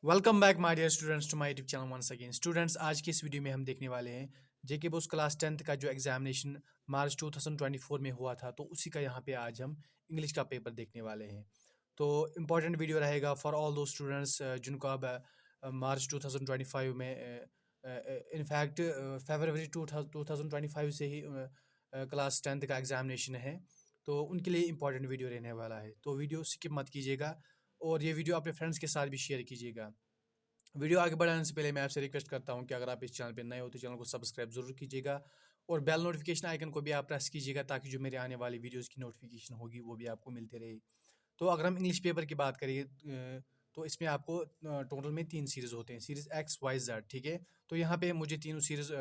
Welcome back my dear students to my YouTube channel once again. Students, आज की इस video में हम देखने वाले हैं जेके बोस क्लास 10th का जो एग्जामिनेशन मार्च 2024 में हुआ था, तो उसी का यहाँ पे आज हम इंग्लिश का पेपर देखने वाले हैं। तो इम्पॉर्टेंट वीडियो रहेगा फॉर ऑल दो स्टूडेंट्स जिनको अब मार्च 2025 में इनफैक्ट फरवरी 2025 से ही क्लास 10th का एग्जामिनेशन है, तो उनके लिए इम्पॉर्टेंट वीडियो रहने वाला है। तो वीडियो स्किप मत कीजिएगा और ये वीडियो अपने फ्रेंड्स के साथ भी शेयर कीजिएगा। वीडियो आगे बढ़ाने से पहले मैं आपसे रिक्वेस्ट करता हूं कि अगर आप इस चैनल पर नए हो तो चैनल को सब्सक्राइब जरूर कीजिएगा और बेल नोटिफिकेशन आइकन को भी आप प्रेस कीजिएगा ताकि जो मेरे आने वाली वीडियोस की नोटिफिकेशन होगी वो भी आपको मिलती रहे। तो अगर हम इंग्लिश पेपर की बात करें तो इसमें आपको टोटल में 3 सीरीज़ होते हैं, सीरीज़ एक्स वाई जेड, ठीक है। तो यहाँ पे मुझे तीनों सीरीज़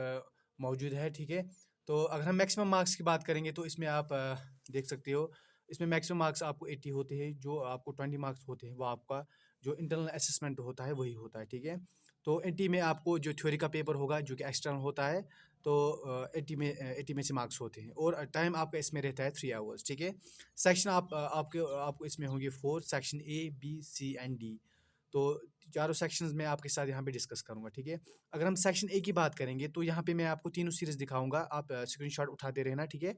मौजूद है, ठीक है। तो अगर हम मैक्सिमम मार्क्स की बात करेंगे तो इसमें आप देख सकते हो, इसमें मैक्सिमम मार्क्स आपको 80 होते हैं, जो आपको 20 मार्क्स होते हैं वो आपका जो इंटरनल असेसमेंट होता है वही होता है, ठीक है। तो 80 में आपको जो थ्योरी का पेपर होगा जो कि एक्सटर्नल होता है, तो 80 में से मार्क्स होते हैं और टाइम आपका इसमें रहता है 3 आवर्स, ठीक है। सेक्शन आपको इसमें होंगे 4 section A B C and D. तो चारों सेक्शंस में आपके साथ यहाँ पे डिस्कस करूँगा, ठीक है। अगर हम सेक्शन ए की बात करेंगे तो यहाँ पे मैं आपको तीनों सीरीज दिखाऊंगा, आप स्क्रीनशॉट उठाते रहना, ठीक है।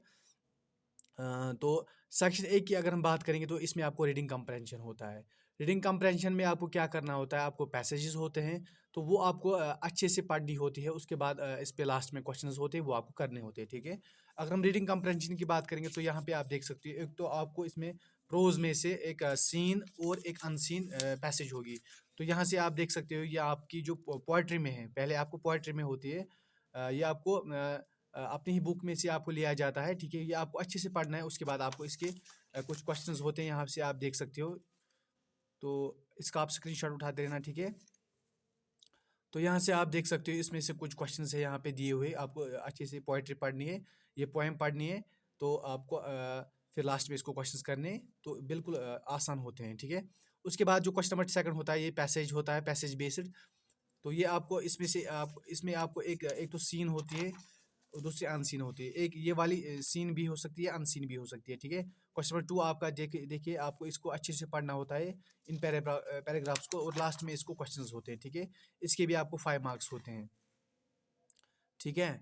तो सेक्शन ए की अगर हम बात करेंगे तो इसमें आपको रीडिंग कंप्रेंशन होता है। रीडिंग कंप्रेंशन में आपको क्या करना होता है, आपको पैसेजेस होते हैं तो वो आपको अच्छे से पढ़नी होती है, उसके बाद इस पे लास्ट में क्वेश्चंस होते हैं वो आपको करने होते हैं, ठीक है। अगर हम रीडिंग कंप्रेंशन की बात करेंगे तो यहाँ पे आप देख सकते हो, एक तो आपको इसमें प्रोज में से एक सीन और एक अनसीन पैसेज होगी। तो यहाँ से आप देख सकते हो ये आपकी जो पोएट्री में है, पहले आपको पोएट्री में होती है, ये आपको अपनी ही बुक में से आपको लिया जाता है, ठीक है। ये आपको अच्छे से पढ़ना है, उसके बाद आपको इसके कुछ क्वेश्चंस होते हैं, यहाँ से आप देख सकते हो। तो इसका आप स्क्रीनशॉट उठाते रहना, ठीक है। तो यहाँ से आप देख सकते हो इसमें से कुछ क्वेश्चंस है यहाँ पे दिए हुए, आपको अच्छे से पोएट्री पढ़नी है, ये पोएम पढ़नी है, तो आपको फिर लास्ट में इसको क्वेश्चंस करने तो बिल्कुल आसान होते हैं, ठीक है। उसके बाद जो क्वेश्चन नंबर सेकंड होता है ये पैसेज होता है, पैसेज बेस्ड। तो ये आपको इसमें से आप इसमें आपको एक एक तो सीन होती है और दूसरी अनसीन होती है। एक ये वाली सीन भी हो सकती है, अनसीन भी हो सकती है, ठीक है। क्वेश्चन नंबर 2 आपका देखिए आपको इसको अच्छे से पढ़ना होता है, इन पैराग्राफ्स को, और लास्ट में इसको क्वेश्चंस होते हैं, ठीक है। इसके भी आपको 5 मार्क्स होते हैं, ठीक है।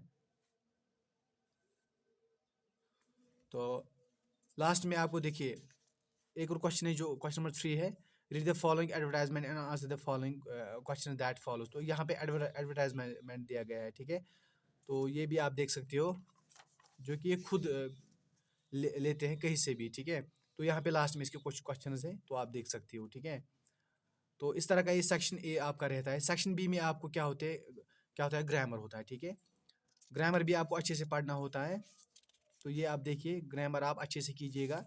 तो लास्ट में आपको देखिए एक और क्वेश्चन है जो क्वेश्चन नंबर 3 है, read the following advertisement and answer the following question that follows. तो यहाँ पे एडवर्टाइजमेंट दिया गया है, ठीक है। तो ये भी आप देख सकते हो, जो कि ये खुद लेते हैं कहीं से भी, ठीक है। तो यहाँ पे लास्ट में इसके कुछ क्वेश्चन हैं तो आप देख सकते हो, ठीक है। तो इस तरह का ये सेक्शन ए आपका रहता है। सेक्शन बी में आपको क्या होता है, ग्रामर होता है, ठीक है। ग्रामर भी आपको अच्छे से पढ़ना होता है। तो ये आप देखिए ग्रामर आप अच्छे से कीजिएगा,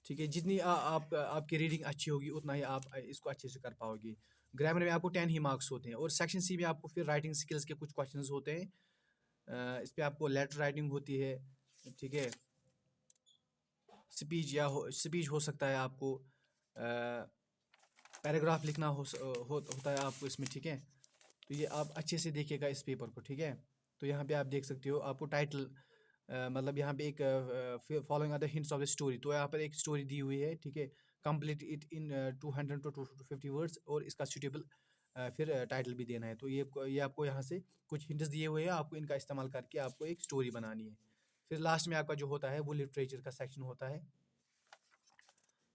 ठीक है। जितनी आपकी रीडिंग अच्छी होगी उतना ही आप इसको अच्छे से कर पाओगे। ग्रामर में आपको 10 ही मार्क्स होते हैं और सेक्शन सी में आपको फिर राइटिंग स्किल्स के कुछ क्वेश्चंस होते हैं। इस पे आपको लेटर राइटिंग होती है, ठीक है। स्पीच हो सकता है आपको, पैराग्राफ लिखना होता है आपको इसमें, ठीक है। तो ये आप अच्छे से देखिएगा इस पेपर को, ठीक है। तो यहाँ पे आप देख सकते हो आपको टाइटल मतलब यहाँ पे एक following other hints of the story, तो यहाँ पर एक स्टोरी दी हुई है, ठीक है। Complete it in 200 to 250 words और इसका सूटेबल फिर टाइटल भी देना है। तो ये आपको यहाँ से कुछ हिंट्स दिए हुए हैं, आपको इनका इस्तेमाल करके आपको एक स्टोरी बनानी है। फिर लास्ट में आपका जो होता है वो लिटरेचर का सेक्शन होता है,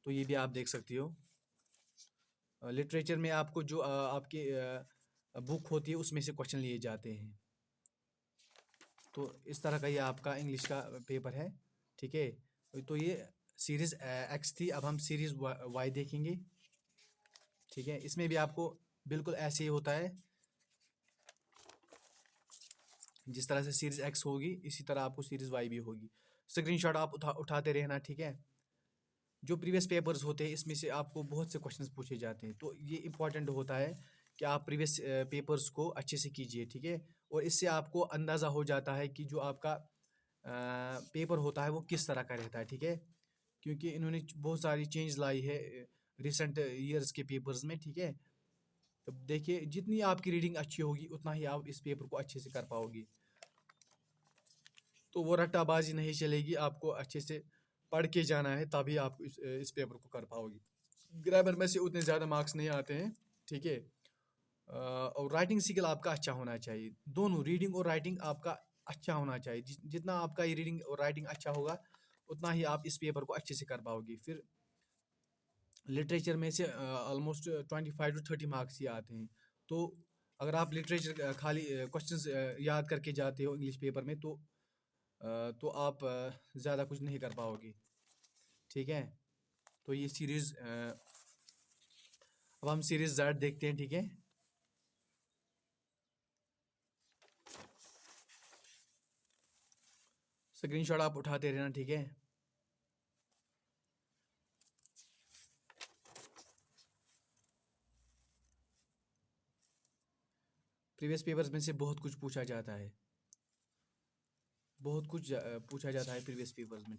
तो ये भी आप देख सकते हो। लिटरेचर में आपको जो आपके बुक होती है उसमें से क्वेश्चन लिए जाते हैं। तो इस तरह का ये आपका इंग्लिश का पेपर है, ठीक है। तो ये सीरीज़ एक्स थी, अब हम सीरीज़ वाई देखेंगे, ठीक है। इसमें भी आपको बिल्कुल ऐसे ही होता है, जिस तरह से सीरीज़ एक्स होगी इसी तरह आपको सीरीज़ वाई भी होगी। स्क्रीनशॉट आप उठाते रहना, ठीक है। जो प्रीवियस पेपर्स होते हैं इसमें से आपको बहुत से क्वेश्चंस पूछे जाते हैं, तो ये इंपॉर्टेंट होता है कि आप प्रीवियस पेपर्स को अच्छे से कीजिए, ठीक है। और इससे आपको अंदाज़ा हो जाता है कि जो आपका पेपर होता है वो किस तरह का रहता है, ठीक है। क्योंकि इन्होंने बहुत सारी चेंज लाई है रिसेंट ईयर्स के पेपर्स में, ठीक है। तो देखिए जितनी आपकी रीडिंग अच्छी होगी उतना ही आप इस पेपर को अच्छे से कर पाओगे। तो वो रट्टाबाजी नहीं चलेगी, आपको अच्छे से पढ़ के जाना है, तभी आप इस पेपर को कर पाओगे। ग्रामर में से उतने ज़्यादा मार्क्स नहीं आते हैं, ठीक है। और राइटिंग स्किल आपका अच्छा होना चाहिए, दोनों रीडिंग और राइटिंग आपका अच्छा होना चाहिए। जितना आपका ये रीडिंग और राइटिंग अच्छा होगा, उतना ही आप इस पेपर को अच्छे से कर पाओगे। फिर लिटरेचर में से ऑलमोस्ट 25 to 30 मार्क्स ही आते हैं। तो अगर आप लिटरेचर खाली क्वेश्चंस याद करके जाते हो इंग्लिश पेपर में, तो आप ज़्यादा कुछ नहीं कर पाओगे, ठीक है। तो ये सीरीज़ अब हम सीरीज़ Z देखते हैं, ठीक है। स्क्रीनशॉट आप उठाते रहना, ठीक है। प्रीवियस पेपर्स में से बहुत कुछ पूछा जाता है, बहुत कुछ पूछा जाता है प्रीवियस पेपर्स में।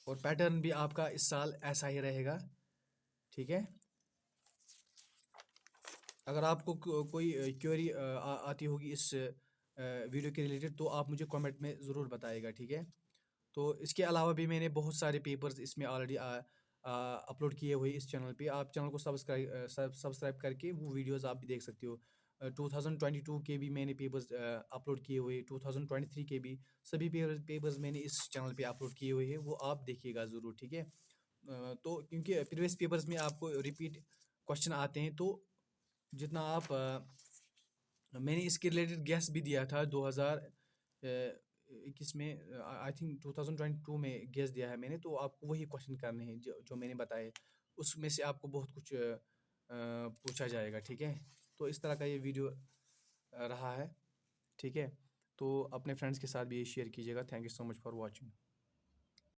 और पैटर्न भी आपका इस साल ऐसा ही रहेगा, ठीक है। अगर आपको कोई क्वेरी आती होगी इस वीडियो के रिलेटेड, तो आप मुझे कमेंट में ज़रूर बताइएगा, ठीक है। तो इसके अलावा भी मैंने बहुत सारे पेपर्स इसमें ऑलरेडी अपलोड किए हुए इस चैनल पे। आप चैनल को सब्सक्राइब करके वो वीडियोस आप भी देख सकते हो। 2022 के भी मैंने पेपर्स अपलोड किए हुए, 2023 के भी सभी पेपर्स मैंने इस चैनल पे अपलोड किए हुए हैं, वो आप देखिएगा ज़रूर, ठीक है। तो क्योंकि प्रीवियस पेपर्स में आपको रिपीट क्वेश्चन आते हैं, तो जितना आप मैंने इसके रिलेटेड गैस भी दिया था 2021 में, आई थिंक 2022 में गैस दिया है मैंने। तो आपको वही क्वेश्चन करने हैं जो मैंने बताए, उसमें से आपको बहुत कुछ पूछा जाएगा, ठीक है। तो इस तरह का ये वीडियो रहा है, ठीक है। तो अपने फ्रेंड्स के साथ भी ये शेयर कीजिएगा। Thank you so much for watching.